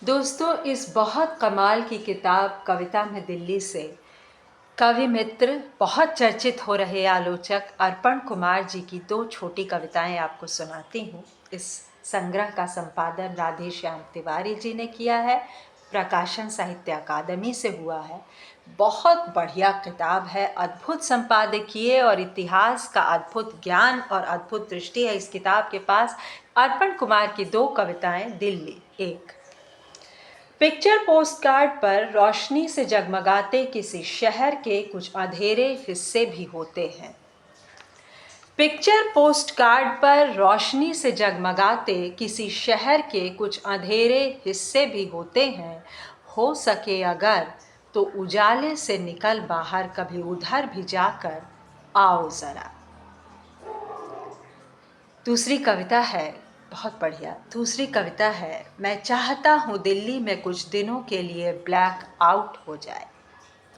दोस्तों, इस बहुत कमाल की किताब कविता में दिल्ली से कवि मित्र, बहुत चर्चित हो रहे आलोचक अर्पण कुमार जी की दो छोटी कविताएं आपको सुनाती हूँ। इस संग्रह का संपादन राधेश्याम तिवारी जी ने किया है, प्रकाशन साहित्य अकादमी से हुआ है। बहुत बढ़िया किताब है, अद्भुत संपादकीय और इतिहास का अद्भुत ज्ञान और अद्भुत दृष्टि है इस किताब के पास। अर्पण कुमार की दो कविताएं दिल्ली। एक, पिक्चर पोस्टकार्ड पर रोशनी से जगमगाते किसी शहर के कुछ अंधेरे हिस्से भी होते हैं। पिक्चर पोस्टकार्ड पर रोशनी से जगमगाते किसी शहर के कुछ अंधेरे हिस्से भी होते हैं। हो सके अगर तो उजाले से निकल बाहर, कभी उधर भी जाकर आओ ज़रा। दूसरी कविता है, बहुत बढ़िया। दूसरी कविता है, मैं चाहता हूँ दिल्ली में कुछ दिनों के लिए ब्लैक आउट हो जाए।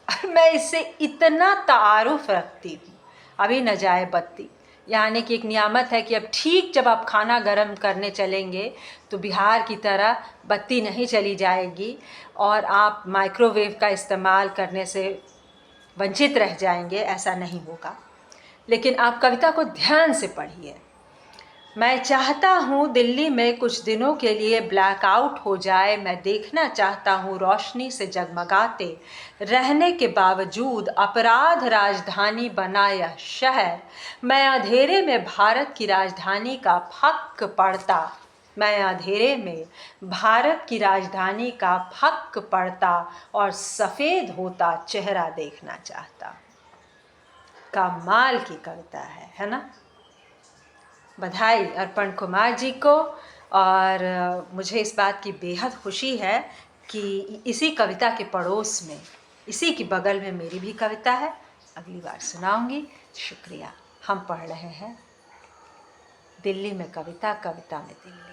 और मैं इससे इतना तारुफ रखती हूँ। अभी न जाए बत्ती, यानी कि एक नियामत है कि अब ठीक जब आप खाना गर्म करने चलेंगे तो बिहार की तरह बत्ती नहीं चली जाएगी और आप माइक्रोवेव का इस्तेमाल करने से वंचित रह जाएंगे। ऐसा नहीं होगा। लेकिन आप कविता को ध्यान से पढ़िए। मैं चाहता हूँ दिल्ली में कुछ दिनों के लिए ब्लैकआउट हो जाए। मैं देखना चाहता हूँ रोशनी से जगमगाते रहने के बावजूद अपराध राजधानी बना यह शहर। मैं अंधेरे में भारत की राजधानी का फक्क पड़ता। मैं अंधेरे में भारत की राजधानी का फक्क पड़ता और सफ़ेद होता चेहरा देखना चाहता। कमाल की कविता है ना? बधाई अर्पण कुमार जी को। और मुझे इस बात की बेहद खुशी है कि इसी कविता के पड़ोस में, इसी के बगल में मेरी भी कविता है। अगली बार सुनाऊंगी। शुक्रिया। हम पढ़ रहे हैं दिल्ली में कविता, कविता में दिल्ली।